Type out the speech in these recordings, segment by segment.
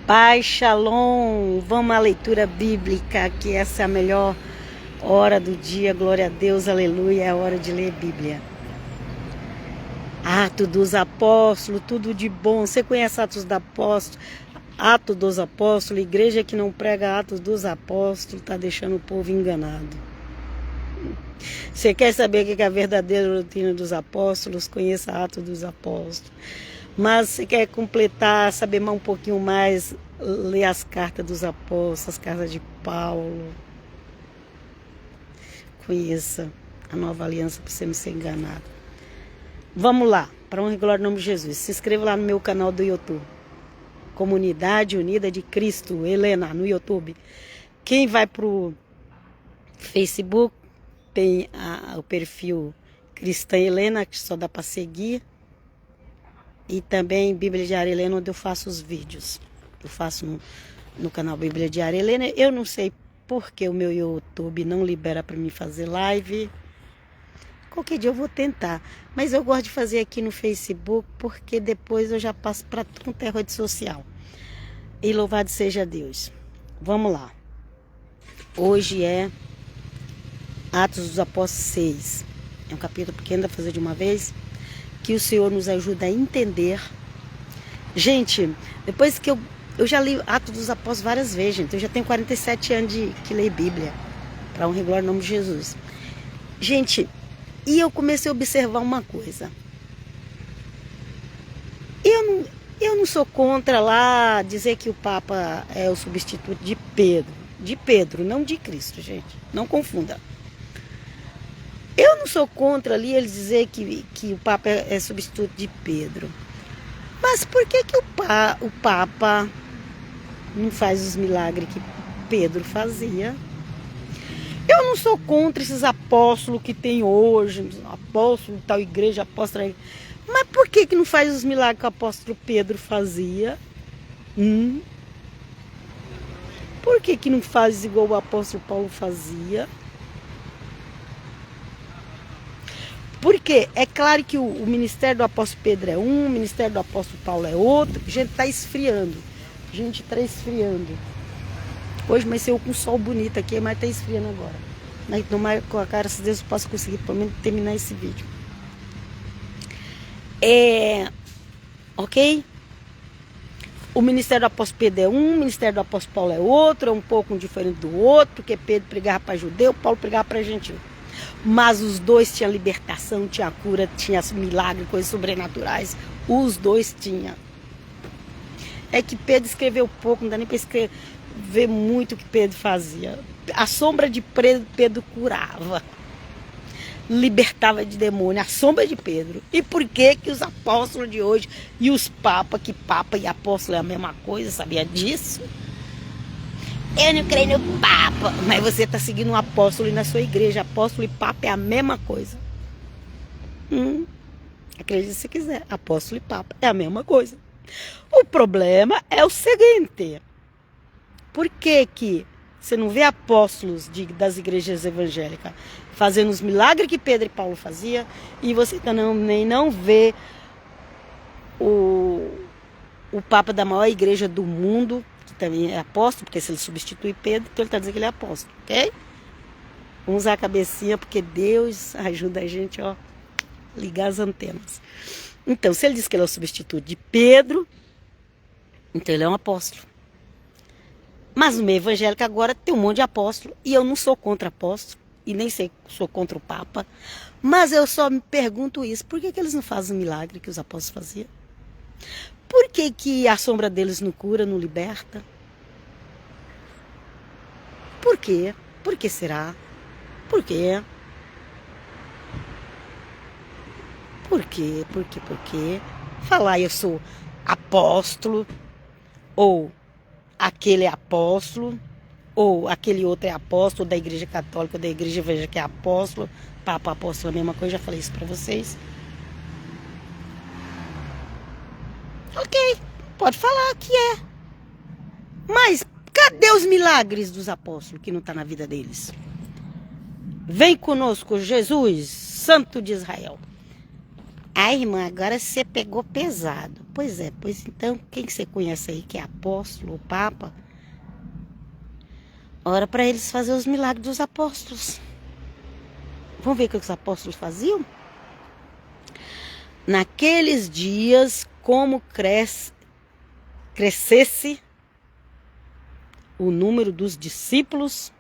Paz, Shalom, vamos à leitura bíblica, que essa é a melhor hora do dia, glória a Deus, aleluia, é a hora de ler Bíblia. Atos dos Apóstolos, tudo de bom. Você conhece Atos dos Apóstolos? Atos dos Apóstolos, igreja que não prega Atos dos Apóstolos, está deixando o povo enganado. Você quer saber o que é a verdadeira doutrina dos apóstolos? Conheça Atos dos Apóstolos. Mas você quer completar, saber um pouquinho mais, ler as cartas dos apóstolos, as cartas de Paulo. Conheça a nova aliança para você não ser enganado. Vamos lá, para honra e glória no nome de Jesus. Se inscreva lá no meu canal do YouTube. Comunidade Unida de Cristo, Helena, no YouTube. Quem vai pro Facebook, tem o perfil Cristã Helena, que só dá para seguir. E também Bíblia Diária Helena, onde eu faço os vídeos. Eu faço no canal Bíblia Diária Helena. Eu não sei porque o meu YouTube não libera para mim fazer live. Qualquer dia eu vou tentar. Mas eu gosto de fazer aqui no Facebook, porque depois eu já passo para tudo que é rede social. E louvado seja Deus. Vamos lá. Hoje é Atos dos Apóstolos 6. É um capítulo pequeno, dá pra fazer de uma vez. Que o Senhor nos ajuda a entender. Gente, depois que eu já li Atos dos Apóstolos várias vezes, gente. Eu já tenho 47 anos que leio Bíblia. Para honra e glória no nome de Jesus. Gente, e eu comecei a observar uma coisa. Eu não sou contra lá dizer que o Papa é o substituto de Pedro. De Pedro, não de Cristo, gente. Não confunda. Eu não sou contra ali eles dizer que o Papa é substituto de Pedro. Mas por que o Papa não faz os milagres que Pedro fazia? Eu não sou contra esses apóstolos que tem hoje, apóstolo de tal igreja, apóstolo. Mas por que não faz os milagres que o apóstolo Pedro fazia? Por que não faz igual o apóstolo Paulo fazia? Porque é claro que o ministério do apóstolo Pedro é um, o ministério do apóstolo Paulo é outro. A gente está esfriando. A gente está esfriando. Hoje amanheceu com um sol bonito aqui, mas está esfriando agora. Mas tomara com a cara, se Deus eu possa conseguir pelo menos terminar esse vídeo. Ok? O ministério do apóstolo Pedro é um, o ministério do apóstolo Paulo é outro, é um pouco diferente do outro, porque Pedro pregava para judeu, Paulo pregava para gentil. Mas os dois tinham libertação, tinha cura, tinha milagre, coisas sobrenaturais. Os dois tinham. É que Pedro escreveu pouco, não dá nem para escrever muito o que Pedro fazia. A sombra de Pedro curava. Libertava de demônio, a sombra de Pedro. E por que os apóstolos de hoje e os papas, que papa e apóstolo é a mesma coisa, sabia disso? Eu não creio no Papa. Mas você está seguindo um apóstolo na sua igreja. Apóstolo e Papa é a mesma coisa. Acredite se quiser. Apóstolo e Papa é a mesma coisa. O problema é o seguinte. Por que você não vê apóstolos das igrejas evangélicas fazendo os milagres que Pedro e Paulo faziam? E você também não vê o Papa da maior igreja do mundo, que também é apóstolo, porque se ele substitui Pedro, então ele está dizendo que ele é apóstolo, ok? Vamos usar a cabecinha, porque Deus ajuda a gente, ó, ligar as antenas. Então, se ele diz que ele é o substituto de Pedro, então ele é um apóstolo. Mas no meio evangélico agora tem um monte de apóstolo, e eu não sou contra apóstolo, e nem sei sou contra o Papa, mas eu só me pergunto isso, por que eles não fazem o milagre que os apóstolos faziam? Por que a sombra deles não cura, não liberta? Por quê? Por que será? Por quê? Por quê? Por quê? Por quê? Falar eu sou apóstolo, ou aquele é apóstolo, ou aquele outro é apóstolo da igreja católica, da igreja evangélica que é apóstolo, Papa apóstolo é a mesma coisa, já falei isso pra vocês. Ok, pode falar que é. Mas cadê os milagres dos apóstolos que não está na vida deles? Vem conosco, Jesus, Santo de Israel. Ai, irmã, agora você pegou pesado. Pois é, pois então, quem que você conhece aí que é apóstolo, o Papa? Ora para eles fazer os milagres dos apóstolos. Vamos ver o que os apóstolos faziam? Naqueles dias, como crescesse o número dos discípulos,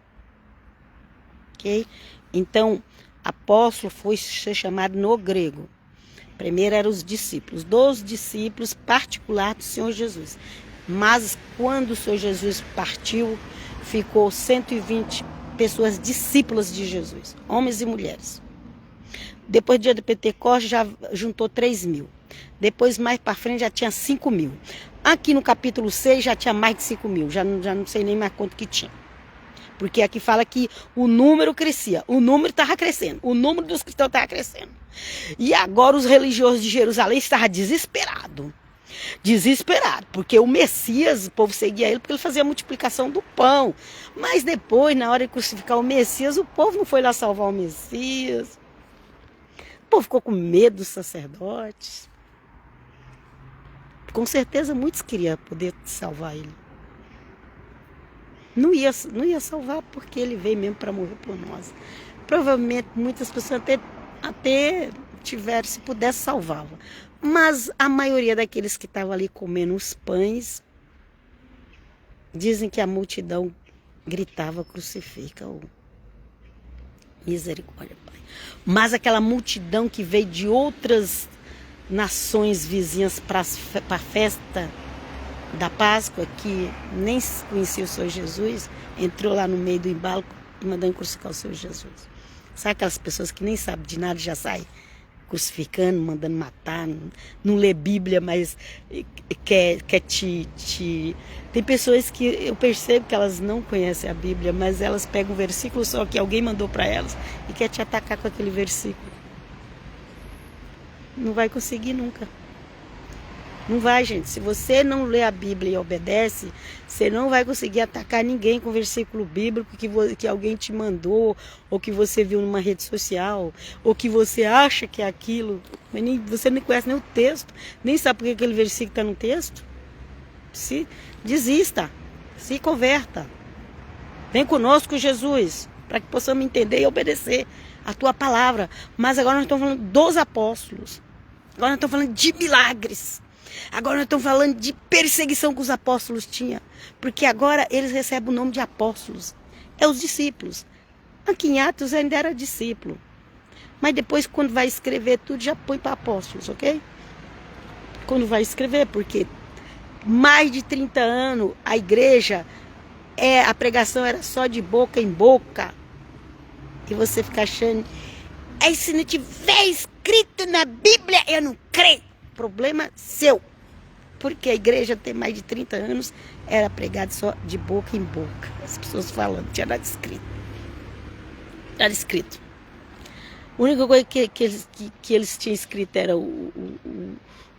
ok? Então, apóstolo foi ser chamado no grego. Primeiro eram os discípulos, dos discípulos particulares do Senhor Jesus. Mas quando o Senhor Jesus partiu, ficou 120 pessoas discípulas de Jesus, homens e mulheres. Depois do dia do Pentecostes já juntou 3.000. Depois mais para frente já tinha 5.000. Aqui no capítulo 6 já tinha mais de 5.000, já não sei nem mais quanto que tinha. Porque aqui fala que o número crescia, o número estava crescendo, o número dos cristãos estava crescendo. E agora os religiosos de Jerusalém estavam desesperados. Desesperado, porque o Messias, o povo seguia ele porque ele fazia a multiplicação do pão. Mas depois, na hora de crucificar o Messias, o povo não foi lá salvar o Messias. O povo ficou com medo dos sacerdotes. Com certeza muitos queriam poder salvar ele. Não ia salvar porque ele veio mesmo para morrer por nós. Provavelmente muitas pessoas até tiveram, se pudesse, salvava. Mas a maioria daqueles que estavam ali comendo os pães, dizem que a multidão gritava: crucifica, oh, misericórdia, Pai. Mas aquela multidão que veio de outras nações vizinhas para a festa da Páscoa, que nem conhecia o Senhor Jesus, entrou lá no meio do embalo e mandou crucificar o Senhor Jesus. Sabe aquelas pessoas que nem sabem de nada, já saem crucificando, mandando matar, não lê Bíblia, mas quer Tem pessoas que eu percebo que elas não conhecem a Bíblia, mas elas pegam um versículo só que alguém mandou para elas e quer te atacar com aquele versículo. Não vai conseguir nunca. Não vai, gente. Se você não lê a Bíblia e obedece, você não vai conseguir atacar ninguém com versículo bíblico que alguém te mandou, ou que você viu numa rede social, ou que você acha que é aquilo. Você nem conhece nem o texto, nem sabe por que aquele versículo está no texto. Desista, se converta. Vem conosco, Jesus, para que possamos entender e obedecer a tua palavra. Mas agora nós estamos falando dos apóstolos. Agora nós estamos falando de milagres. Agora nós estamos falando de perseguição que os apóstolos tinham. Porque agora eles recebem o nome de apóstolos. É os discípulos. Aqui em Atos ainda era discípulo. Mas depois, quando vai escrever tudo, já põe para apóstolos, ok? Quando vai escrever, porque mais de 30 anos a igreja, a pregação era só de boca em boca. E você fica achando, aí se não tiver escrito na Bíblia, eu não creio. Problema seu. Porque a igreja tem mais de 30 anos, era pregada só de boca em boca. As pessoas falando, tinha nada escrito. Nada escrito. A única coisa que eles tinham escrito era o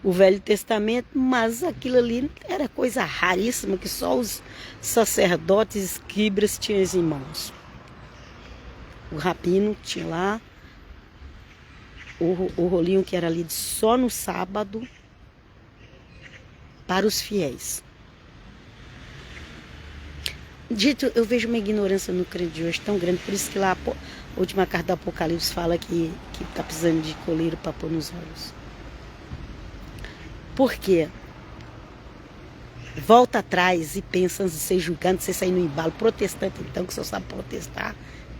Velho Testamento, mas aquilo ali era coisa raríssima, que só os sacerdotes escribas tinham em mãos. O rabino tinha lá o rolinho que era lido só no sábado para os fiéis. Dito, eu vejo uma ignorância no crente de hoje tão grande, por isso que lá a última carta do Apocalipse fala que está precisando de coleiro para pôr nos olhos. Por quê? Volta atrás e pensa antes de ser julgando, você sair no embalo. Protestante, então, que só sabe protestar.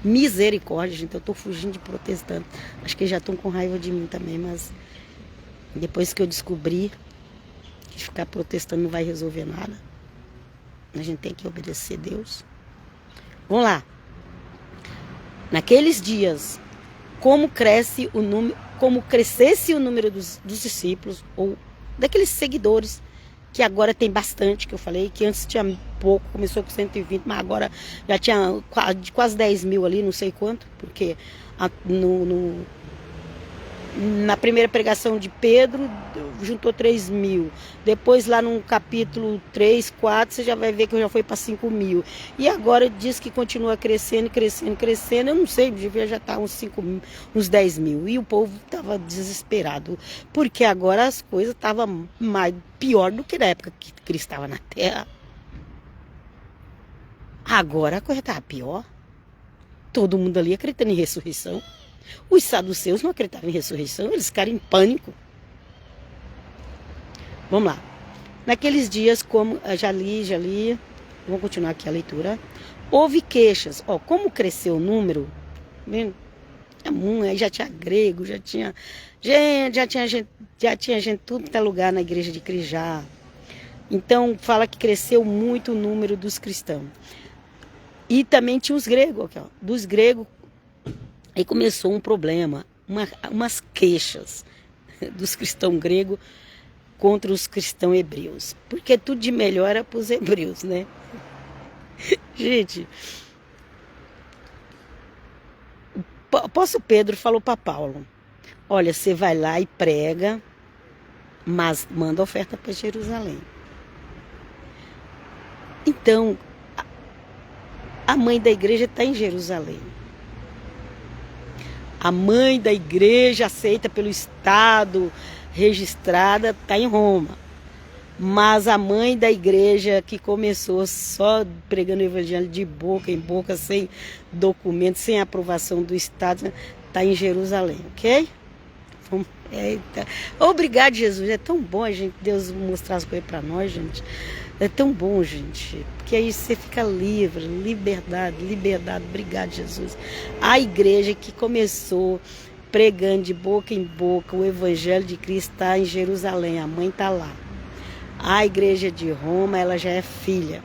Misericórdia, gente, eu tô fugindo de protestante. Acho que já estão com raiva de mim também, mas depois que eu descobri que ficar protestando não vai resolver nada, a gente tem que obedecer a Deus. Vamos lá. Naqueles dias, como crescesse o número dos discípulos, ou daqueles seguidores, que agora tem bastante, que eu falei, que antes tinha pouco, começou com 120, mas agora já tinha quase 10.000 ali, não sei quanto, porque Na primeira pregação de Pedro, juntou 3.000. Depois, lá no capítulo 3, 4, você já vai ver que já foi para 5.000. E agora diz que continua crescendo, crescendo, crescendo. Eu não sei, devia já estar uns 5.000, uns 10.000. E o povo estava desesperado, porque agora as coisas estavam pior do que na época que Cristo estava na terra. Agora a coisa estava pior. Todo mundo ali acreditando em ressurreição. Os saduceus não acreditavam em ressurreição, eles ficaram em pânico. Vamos lá. Naqueles dias, como já li, vamos continuar aqui a leitura. Houve queixas. Ó, como cresceu o número, vendo? Aí já tinha grego, já tinha gente, tudo que tá lugar na igreja de Cristo já. Então fala que cresceu muito o número dos cristãos. E também tinha os gregos, aqui, ó. Dos gregos, aí começou um problema, umas queixas dos cristãos gregos contra os cristãos hebreus. Porque tudo de melhor era para os hebreus, né? Gente, o apóstolo Pedro falou para Paulo: olha, você vai lá e prega, mas manda oferta para Jerusalém. Então, a mãe da igreja está em Jerusalém. A mãe da igreja aceita pelo Estado, registrada, está em Roma. Mas a mãe da igreja que começou só pregando o evangelho de boca em boca, sem documento, sem aprovação do Estado, está em Jerusalém, ok? Eita. Obrigado, Jesus. É tão bom a gente, Deus mostrar as coisas para nós, gente. É tão bom, gente. Porque aí você fica livre, liberdade. Obrigado, Jesus. A igreja que começou pregando de boca em boca o evangelho de Cristo está em Jerusalém. A mãe está lá. A igreja de Roma, ela já é filha.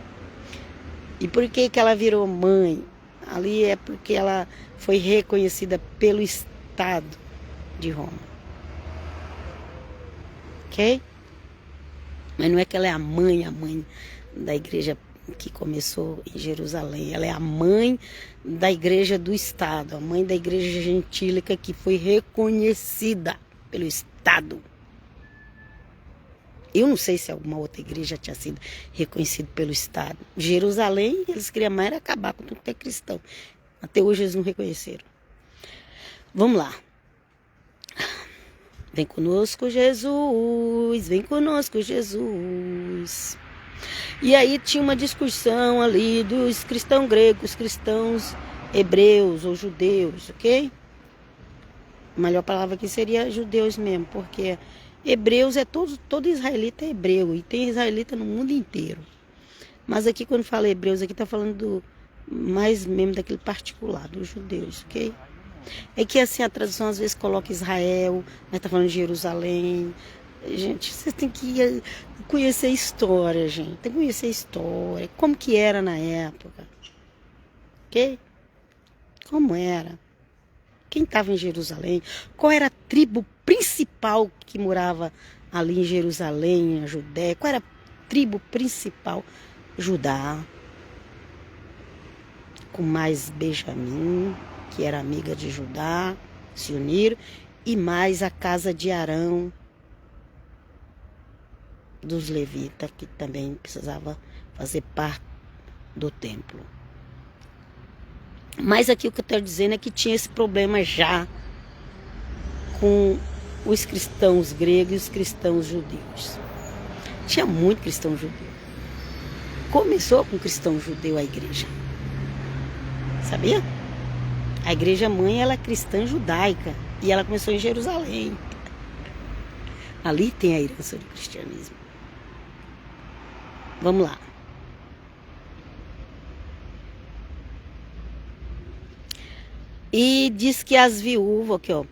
E por que ela virou mãe? Ali é porque ela foi reconhecida pelo Estado de Roma. Ok? Mas não é que ela é a mãe da igreja que começou em Jerusalém. Ela é a mãe da igreja do Estado, a mãe da igreja gentílica que foi reconhecida pelo Estado. Eu não sei se alguma outra igreja tinha sido reconhecida pelo Estado. Jerusalém, eles queriam mais era acabar com tudo que é cristão. Até hoje eles não reconheceram. Vamos lá. Vem conosco, Jesus. Vem conosco, Jesus. E aí tinha uma discussão ali dos cristãos gregos, cristãos hebreus ou judeus, ok? A melhor palavra aqui seria judeus mesmo, porque hebreus é todo israelita é hebreu, e tem israelita no mundo inteiro. Mas aqui quando fala hebreus, aqui está falando mais mesmo daquele particular, dos judeus, ok? É que assim a tradução às vezes coloca Israel, mas está falando de Jerusalém. Gente, você tem que conhecer a história, gente. Tem que conhecer a história, como que era na época, ok? Como era? Quem estava em Jerusalém? Qual era a tribo principal que morava ali em Jerusalém, na Judéia? Qual era a tribo principal? Judá. Com mais Benjamim, que era amiga de Judá, se uniram. E mais a casa de Arão, dos levitas, que também precisava fazer parte do templo. Mas aqui o que eu estou dizendo é que tinha esse problema já com os cristãos gregos e os cristãos judeus. Tinha muito cristão judeu. Começou com cristão judeu a igreja. Sabia? A igreja mãe, ela é cristã judaica. E ela começou em Jerusalém. Ali tem a herança do cristianismo. Vamos lá. E diz que as viúvas, aqui, ó,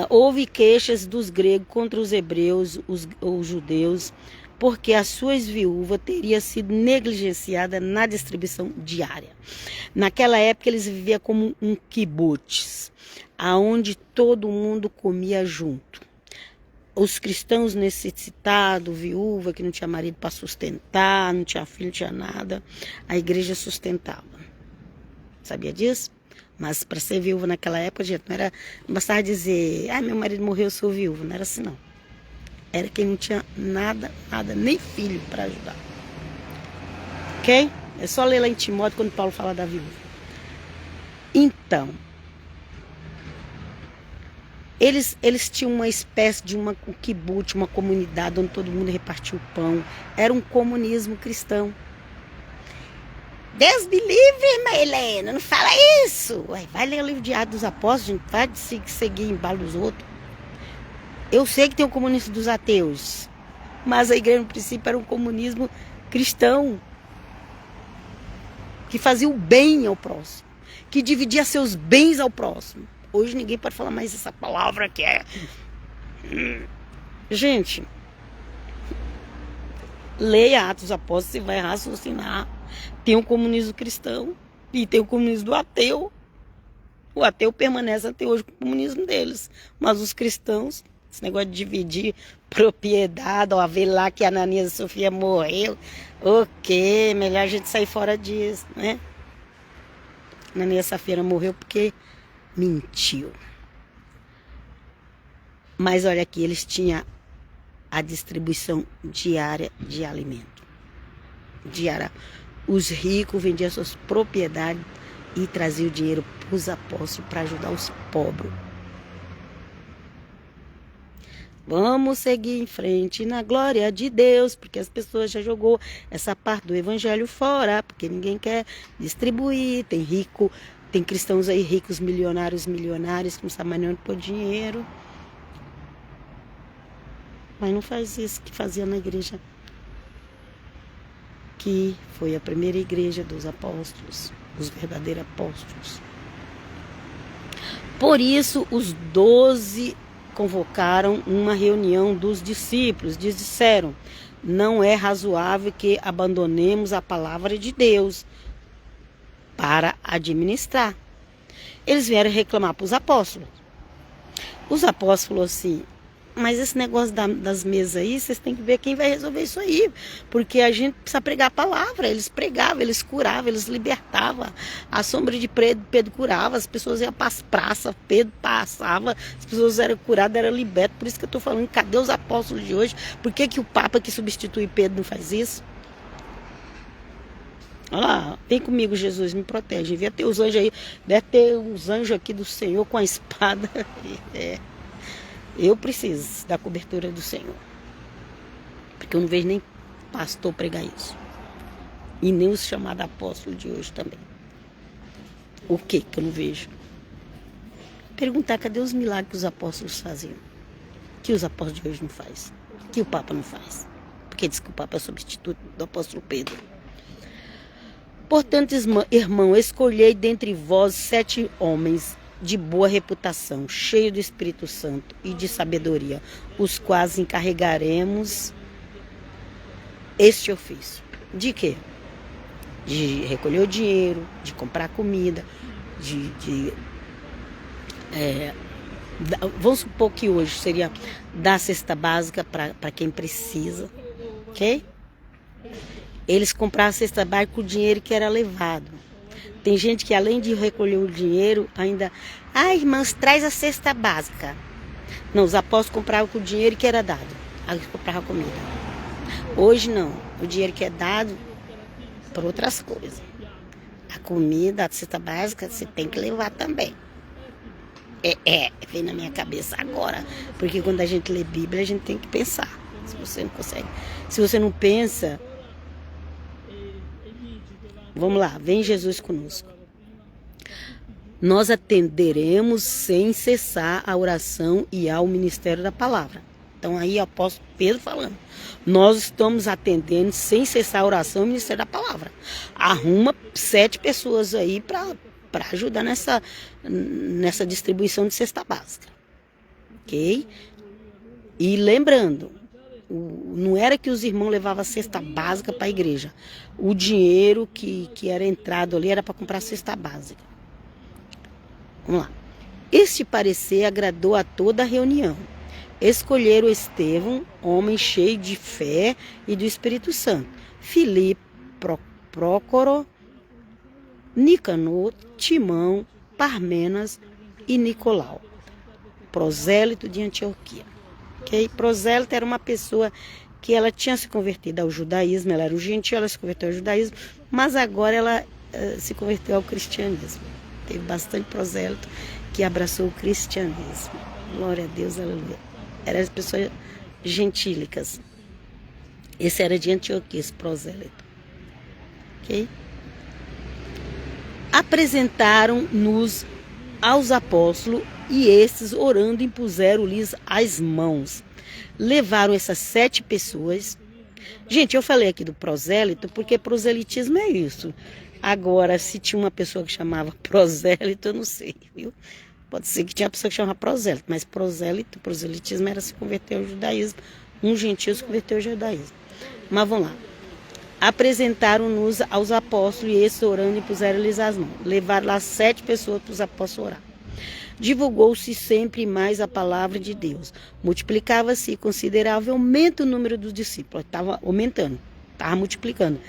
houve queixas dos gregos contra os hebreus, os judeus, porque as suas viúvas teriam sido negligenciadas na distribuição diária. Naquela época eles viviam como um kibbutz, aonde todo mundo comia junto. Os cristãos necessitados, viúva que não tinha marido para sustentar, não tinha filho, não tinha nada, a igreja sustentava. Sabia disso? Mas para ser viúva naquela época, gente, não bastava dizer, meu marido morreu, eu sou viúva. Não era assim, não. Era quem não tinha nada, nem filho para ajudar. Ok? É só ler lá em Timóteo quando Paulo fala da viúva. Então, eles tinham uma espécie de um kibbutz, uma comunidade onde todo mundo repartia o pão. Era um comunismo cristão. Deus me livre, irmã Helena, não fala isso. Ué, vai ler o livro de Atos dos Apóstolos, gente, vai seguir embalo dos outros. Eu sei que tem o comunismo dos ateus, mas a igreja no princípio era um comunismo cristão, que fazia o bem ao próximo, que dividia seus bens ao próximo. Hoje ninguém pode falar mais essa palavra que é... Gente, leia Atos dos Apóstolos, você vai raciocinar. Tem o comunismo cristão e tem o comunismo do ateu. O ateu permanece até hoje com o comunismo deles. Mas os cristãos, esse negócio de dividir propriedade, ó, ver lá que a Ananias e Sofia morreu. Ok, melhor a gente sair fora disso, né? Ananias e Safira morreu porque mentiu. Mas olha aqui, eles tinham a distribuição diária de alimento. Diária. Os ricos vendiam suas propriedades e traziam o dinheiro para os apóstolos para ajudar os pobres. Vamos seguir em frente na glória de Deus, porque as pessoas já jogou essa parte do evangelho fora, porque ninguém quer distribuir. Tem rico, tem cristãos aí ricos, milionários, que não sabem mais nem onde pôr dinheiro. Mas não faz isso que fazia na igreja, que foi a primeira igreja dos apóstolos, os verdadeiros apóstolos. Por isso, os 12 convocaram uma reunião dos discípulos. Disseram, não é razoável que abandonemos a palavra de Deus para administrar. Eles vieram reclamar para os apóstolos. Os apóstolos falaram assim, mas esse negócio das mesas aí, vocês têm que ver quem vai resolver isso aí. Porque a gente precisa pregar a palavra. Eles pregavam, eles curavam, eles libertavam. A sombra de Pedro curava, as pessoas iam para as praças, Pedro passava, as pessoas eram curadas, eram libertas. Por isso que eu estou falando, cadê os apóstolos de hoje? Por que o Papa que substitui Pedro não faz isso? Olha lá, vem comigo, Jesus, me protege. Devia ter os anjos aí, deve ter uns anjos aqui do Senhor com a espada. Eu preciso da cobertura do Senhor. Porque eu não vejo nem pastor pregar isso. E nem os chamados apóstolos de hoje também. O que eu não vejo? Perguntar, cadê os milagres que os apóstolos faziam? Que os apóstolos de hoje não fazem? Que o Papa não faz? Porque diz que o Papa é substituto do apóstolo Pedro. Portanto, irmão, escolhei dentre vós 7 homens de boa reputação, cheio do Espírito Santo e de sabedoria, os quais encarregaremos este ofício. De quê? De recolher o dinheiro, de comprar comida, vamos supor que hoje seria dar cesta básica para quem precisa, ok? Eles compraram a cesta básica com o dinheiro que era levado. Tem gente que além de recolher o dinheiro, ainda... irmãos, traz a cesta básica. Não, os apóstolos compravam com o dinheiro que era dado. Aí eles compravam comida. Hoje não. O dinheiro que é dado para outras coisas. A comida, a cesta básica, você tem que levar também. Vem na minha cabeça agora. Porque quando a gente lê Bíblia, a gente tem que pensar. Se você não consegue. Se você não pensa... Vamos lá, vem Jesus conosco. Nós atenderemos sem cessar a oração e ao ministério da palavra. Então aí o apóstolo Pedro falando. Nós estamos atendendo sem cessar a oração e o ministério da palavra. Arruma 7 pessoas aí para ajudar nessa distribuição de cesta básica. Ok? E lembrando, não era que os irmãos levavam a cesta básica para a igreja. O dinheiro que era entrado ali era para comprar a cesta básica. Vamos lá. Este parecer agradou a toda a reunião. Escolheram Estevão, homem cheio de fé e do Espírito Santo. Filipe, Prócoro, Nicanor, Timão, Parmenas e Nicolau, prosélito de Antioquia. Okay? Prosélito era uma pessoa que ela tinha se convertido ao judaísmo, ela era um gentil, ela se converteu ao judaísmo, mas agora ela se converteu ao cristianismo. Teve bastante prosélito que abraçou o cristianismo. Glória a Deus, aleluia. Eram as pessoas gentílicas. Esse era de Antioquia, esse prosélito. Ok? Apresentaram-nos aos apóstolos e estes, orando, impuseram-lhes as mãos. Levaram essas 7 pessoas. Gente, eu falei aqui do prosélito porque proselitismo é isso. Agora, se tinha uma pessoa que chamava prosélito, eu não sei, viu? Pode ser que tinha uma pessoa que chamava prosélito, mas proselitismo era se converter ao judaísmo. Um gentio se converteu ao judaísmo. Mas vamos lá. Apresentaram-nos aos apóstolos e esses, orando, impuseram-lhes as mãos. Levaram lá 7 pessoas para os apóstolos orar. Divulgou-se sempre mais a palavra de Deus. Multiplicava-se consideravelmente o número dos discípulos. Estava aumentando, estava multiplicando.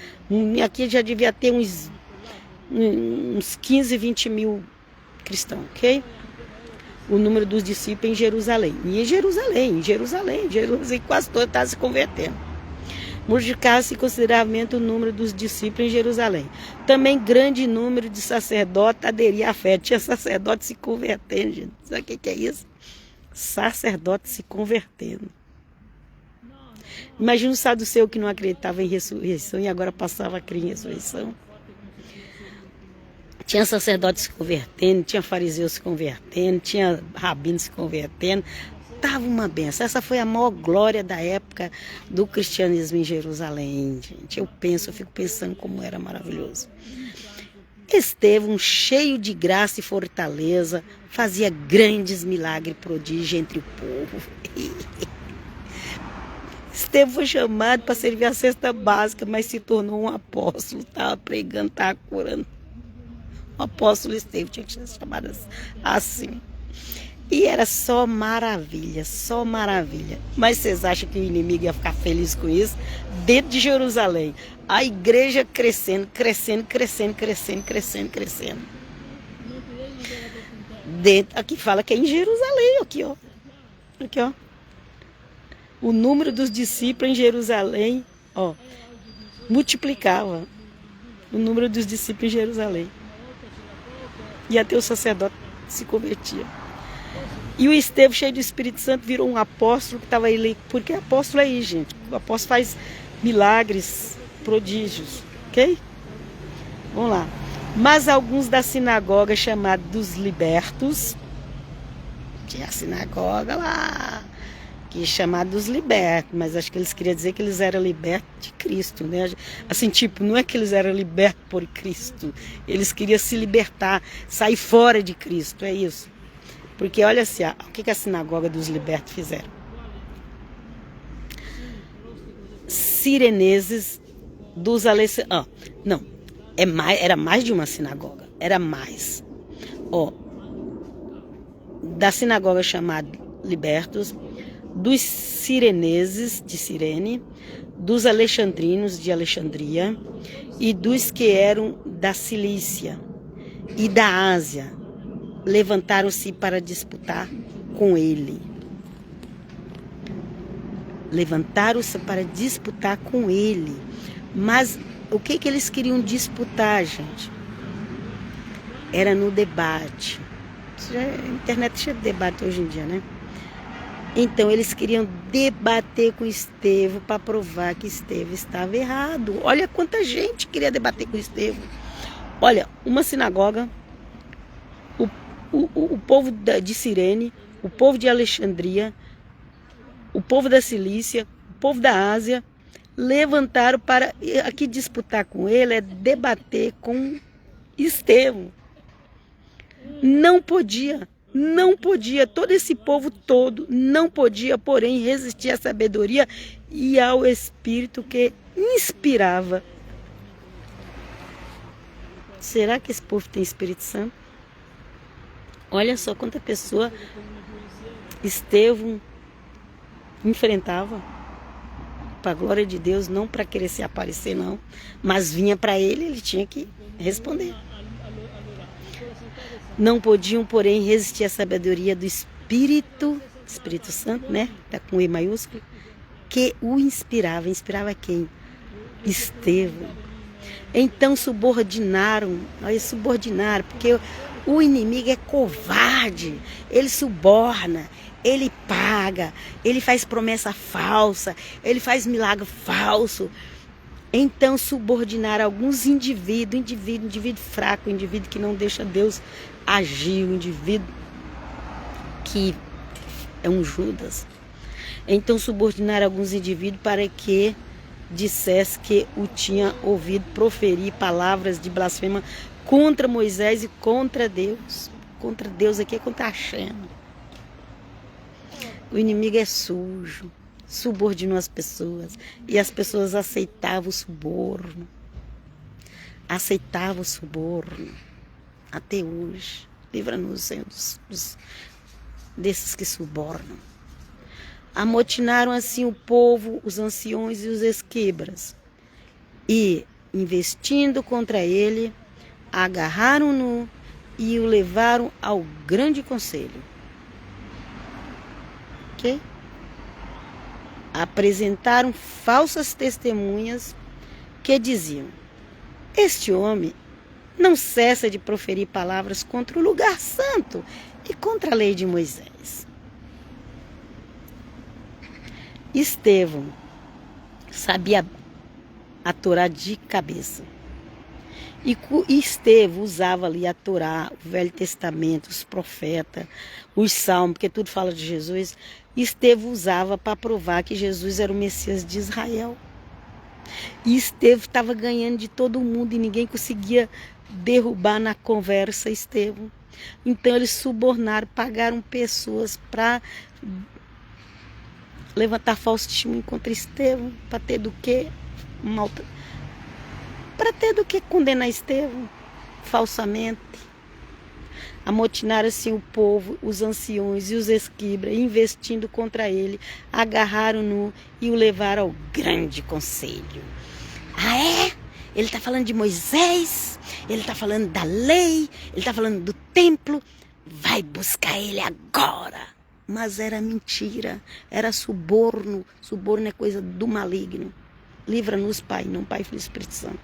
Aqui já devia ter uns 15, 20 mil cristãos, ok? O número dos discípulos em Jerusalém. E em Jerusalém, quase todo estava se convertendo. Multiplicava-se consideravelmente o número dos discípulos em Jerusalém. Também grande número de sacerdotes aderia à fé. Tinha sacerdote se convertendo, gente. Sabe o que é isso? Sacerdote se convertendo. Imagina um saduceu que não acreditava em ressurreição e agora passava a crer em ressurreição. Tinha sacerdote se convertendo, tinha fariseu se convertendo, tinha rabino se convertendo. Estava uma benção. Essa foi a maior glória da época do cristianismo em Jerusalém, gente. Eu fico pensando como era maravilhoso. Estevão, cheio de graça e fortaleza, fazia grandes milagres e prodígios entre o povo. Estevão foi chamado para servir a cesta básica, mas se tornou um apóstolo. Estava pregando, estava curando. O apóstolo Estevão tinha que ser chamado assim. E era só maravilha, só maravilha. Mas vocês acham que o inimigo ia ficar feliz com isso? Dentro de Jerusalém, a igreja crescendo. Aqui fala que é em Jerusalém, aqui ó. O número dos discípulos em Jerusalém, ó, multiplicava o número dos discípulos em Jerusalém. E até o sacerdote se convertia. E o Estevão, cheio do Espírito Santo, virou um apóstolo que estava ali. Porque apóstolo é aí, gente. O apóstolo faz milagres, prodígios. Ok? Vamos lá. Mas alguns da sinagoga, chamados dos libertos, tinha a sinagoga lá, que é chamada dos libertos, mas acho que eles queriam dizer que eles eram libertos de Cristo, né? Assim, tipo, não é que eles eram libertos por Cristo, eles queriam se libertar, sair fora de Cristo, é isso. Porque olha assim, o que a sinagoga dos libertos fizeram? Sireneses dos Alessandrinos. Não, era mais de uma sinagoga, era mais. Da sinagoga chamada Libertos, dos sireneses de Cirene, dos alexandrinos de Alexandria e dos que eram da Cilícia e da Ásia, levantaram-se para disputar com ele. Mas o que eles queriam disputar, gente? Era no debate. A internet é cheia de debate hoje em dia, né? Então eles queriam debater com Estevão para provar que Estevão estava errado. Olha quanta gente queria debater com Estevão. Olha, uma sinagoga, o povo de Cirene, o povo de Alexandria, o povo da Cilícia, o povo da Ásia, levantaram para aqui disputar com ele, é debater com Estevão. Não podia, todo esse povo todo não podia, porém, resistir à sabedoria e ao Espírito que inspirava. Será que esse povo tem Espírito Santo? Olha só quanta pessoa Estevão enfrentava para a glória de Deus, não para querer se aparecer, não, mas vinha para ele tinha que responder. Não podiam, porém, resistir à sabedoria do Espírito Santo, né? Tá com E maiúsculo, que o inspirava. Inspirava quem? Estevão. Então subordinaram, porque o inimigo é covarde, ele suborna, ele paga, ele faz promessa falsa, ele faz milagre falso. Então subordinaram alguns indivíduo fraco, indivíduo que não deixa Deus agir, o indivíduo que é um Judas. Então subordinaram alguns indivíduos para que dissesse que o tinha ouvido proferir palavras de blasfema contra Moisés e contra Deus. Contra Deus aqui é contra Hashem. O inimigo é sujo, subordinou as pessoas e as pessoas aceitavam o suborno. Aceitavam o suborno até hoje. Livra-nos, Senhor, desses que subornam. Amotinaram assim o povo, os anciões e os esquibras, e, investindo contra ele, agarraram-no e o levaram ao grande conselho. Okay? Apresentaram falsas testemunhas que diziam: este homem não cessa de proferir palavras contra o lugar santo e contra a lei de Moisés. Estevão sabia a Torá de cabeça. E Estevão usava ali a Torá, o Velho Testamento, os profetas, os salmos, porque tudo fala de Jesus. Estevão usava para provar que Jesus era o Messias de Israel. E Estevão estava ganhando de todo mundo e ninguém conseguia derrubar na conversa Estevão. Então eles subornaram, pagaram pessoas para levantar falso testemunho contra Estevão, para ter do que condenar Estevão falsamente. Amotinaram assim o povo, os anciões e os esquibras, investindo contra ele, agarraram-no e o levaram ao grande conselho. Ah, é? Ele está falando de Moisés, ele está falando da lei, ele está falando do templo. Vai buscar ele agora. Mas era mentira, era suborno. Suborno é coisa do maligno. Livra-nos, Pai, não Pai, Filho e Espírito Santo.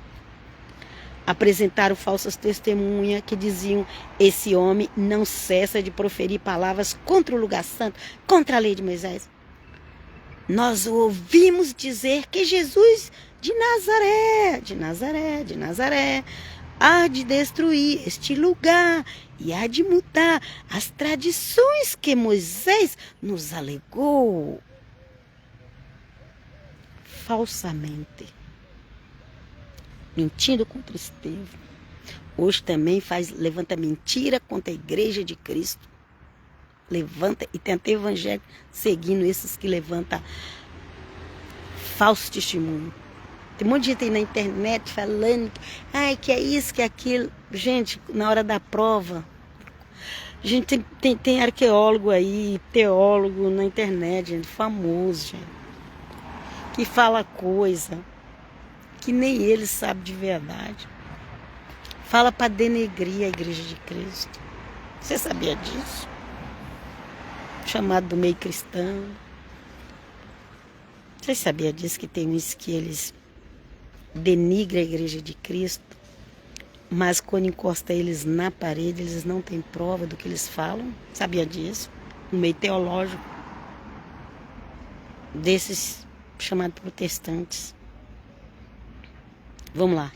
Apresentaram falsas testemunhas que diziam: esse homem não cessa de proferir palavras contra o lugar santo, contra a lei de Moisés. Nós ouvimos dizer que Jesus de Nazaré, há de destruir este lugar e há de mudar as tradições que Moisés nos alegou. Falsamente. Mentindo contra Estevão. Hoje também levanta mentira contra a igreja de Cristo. Levanta, e tem até evangélico seguindo esses que levantam falso testemunho. Tem um monte de gente aí na internet falando que é isso, que é aquilo. Gente, na hora da prova, a gente tem arqueólogo aí, teólogo na internet, gente, famoso, gente, que fala coisa que nem ele sabe de verdade. Fala para denegrir a igreja de Cristo. Você sabia disso? Chamado do meio cristão. Você sabia disso, que tem uns que eles denigram a igreja de Cristo, mas quando encosta eles na parede, eles não têm prova do que eles falam? Sabia disso? No meio teológico desses chamados protestantes. Vamos lá.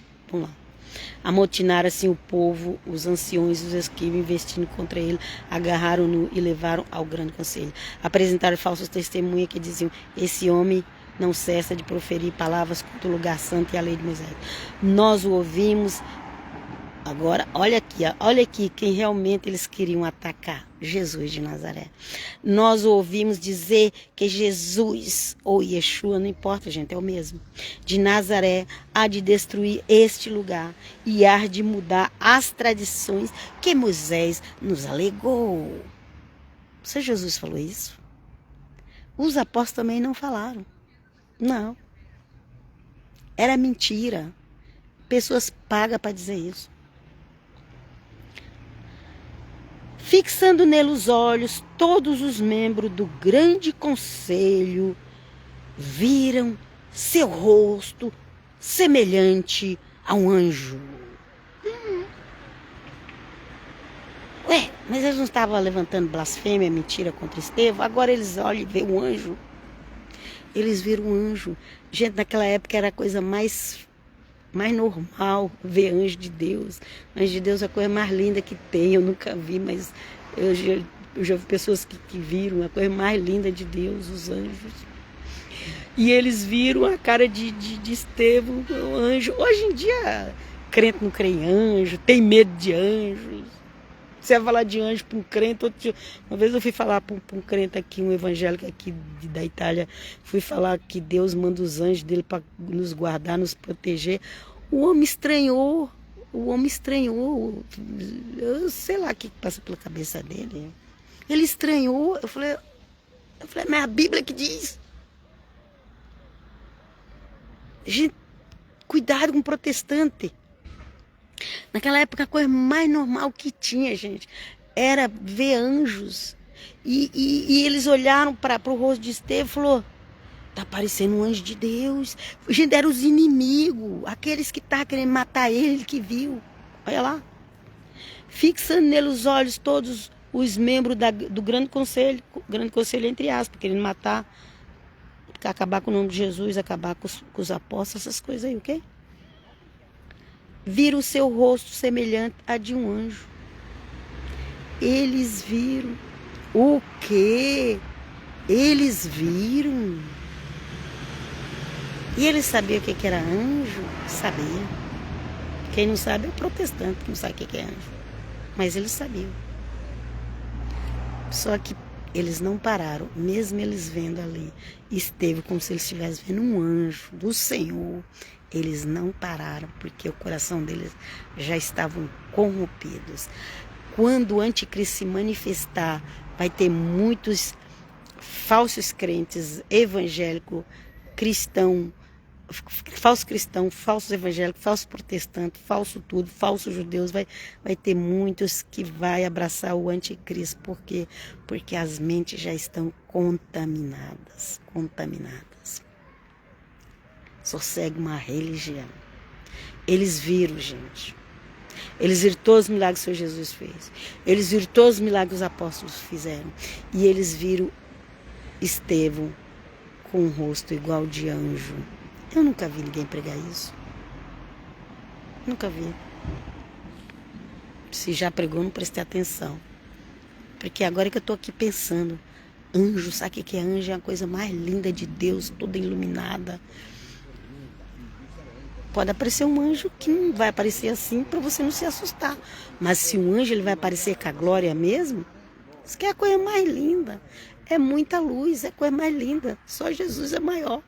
Amotinaram assim o povo, os anciões e os esquivos, investindo contra ele, agarraram-no e levaram ao grande conselho. Apresentaram falsas testemunhas que diziam: esse homem não cessa de proferir palavras contra o lugar santo e a lei de Moisés. Nós o ouvimos. Agora, olha aqui quem realmente eles queriam atacar: Jesus de Nazaré. Nós o ouvimos dizer que Jesus, ou Yeshua, não importa, gente, é o mesmo, de Nazaré, há de destruir este lugar e há de mudar as tradições que Moisés nos alegou. Se Jesus falou isso, os apóstolos também não falaram. Não. Era mentira. Pessoas pagam para dizer isso. Fixando nele os olhos, todos os membros do grande conselho viram seu rosto semelhante a um anjo. Ué, mas eles não estavam levantando blasfêmia, mentira contra Estevão? Agora eles olham e veem um anjo. Eles viram um anjo. Gente, naquela época era a coisa mais normal ver anjo de Deus. Anjo de Deus é a coisa mais linda que tem. Eu nunca vi, mas eu já vi pessoas que viram a coisa mais linda de Deus, os anjos. E eles viram a cara de Estevão, o anjo. Hoje em dia, crente não crê em anjo, tem medo de anjos. Você vai falar de anjo para um crente. Uma vez eu fui falar para um crente aqui, um evangélico aqui da Itália, fui falar que Deus manda os anjos dele para nos guardar, nos proteger. O homem estranhou. Eu sei lá o que passa pela cabeça dele. Ele estranhou. Eu falei, mas a Bíblia que diz. Gente, cuidado com o protestante. Naquela época a coisa mais normal que tinha, gente, era ver anjos. E eles olharam para o rosto de Estevão e falaram, tá parecendo um anjo de Deus. Gente, eram os inimigos, aqueles que estavam querendo matar ele, que viu. Olha lá. Fixando nele os olhos todos os membros do grande conselho entre aspas, querendo matar, acabar com o nome de Jesus, acabar com os apóstolos, essas coisas aí, ok? Viram o seu rosto semelhante a de um anjo. Eles viram. O quê? Eles viram. E eles sabiam o que era anjo? Sabia. Quem não sabe é o protestante, que não sabe o que é anjo. Mas eles sabiam. Só que eles não pararam, mesmo eles vendo ali Estevão como se eles estivessem vendo um anjo do Senhor. Eles não pararam, porque o coração deles já estavam corrompidos. Quando o anticristo se manifestar, vai ter muitos falsos crentes, evangélicos, falsos cristãos, falsos evangélicos, falsos protestantes, falso tudo, falsos judeus. Vai ter muitos que vai abraçar o anticristo. Por quê? Porque as mentes já estão contaminadas. Só segue uma religião. Eles viram, gente. Eles viram todos os milagres que o Senhor Jesus fez. Eles viram todos os milagres que os apóstolos fizeram. E eles viram Estevão com um rosto igual de anjo. Eu nunca vi ninguém pregar isso. Nunca vi. Se já pregou, não prestei atenção. Porque agora que eu estou aqui pensando, anjo, sabe o que é anjo? É a coisa mais linda de Deus, toda iluminada. Pode aparecer um anjo que não vai aparecer assim para você não se assustar. Mas se um anjo ele vai aparecer com a glória mesmo, isso que é a coisa mais linda. É muita luz, é a coisa mais linda. Só Jesus é maior.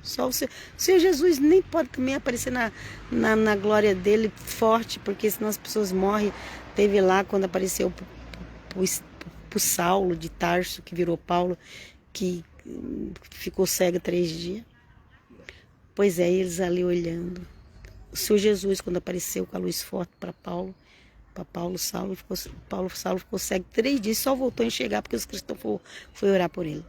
Só o Senhor Jesus nem pode também aparecer na glória dele forte, porque senão as pessoas morrem. Teve lá quando apareceu pro Saulo de Tarso, que virou Paulo, que ficou cego 3 dias. Pois é, eles ali olhando. O Senhor Jesus, quando apareceu com a luz forte para Paulo, Saulo ficou cego 3 dias, só voltou a enxergar porque os cristãos foram orar por ele.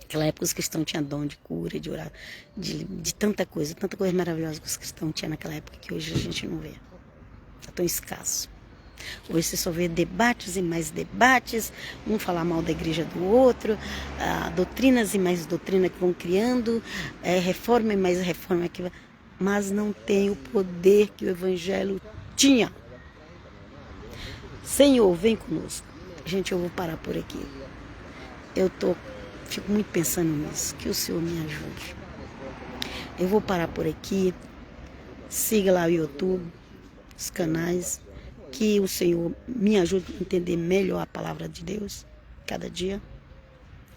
Naquela época os cristãos tinham dom de cura, de orar, de tanta coisa maravilhosa que os cristãos tinham naquela época, que hoje a gente não vê. Está tão escasso. Hoje você só vê debates e mais debates, um falar mal da igreja do outro, doutrinas e mais doutrina que vão criando, reforma e mais reforma que vai, mas não tem o poder que o evangelho tinha. Senhor, vem conosco. Gente, eu vou parar por aqui. Fico muito pensando nisso, que o Senhor me ajude. Eu vou parar por aqui. Siga lá o YouTube, os canais, que o Senhor me ajude a entender melhor a palavra de Deus, cada dia,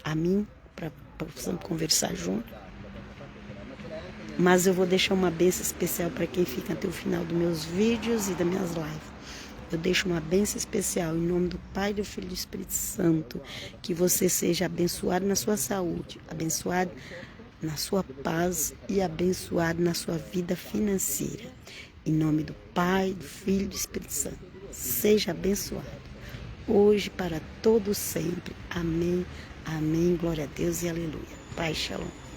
a mim, para possamos conversar junto. Mas eu vou deixar uma bênção especial para quem fica até o final dos meus vídeos e das minhas lives. Eu deixo uma bênção especial em nome do Pai, do Filho e do Espírito Santo. Que você seja abençoado na sua saúde, abençoado na sua paz e abençoado na sua vida financeira. Em nome do Pai, do Filho e do Espírito Santo. seja abençoado, hoje para todo sempre. Amém, amém, glória a Deus e aleluia. Pai, shalom.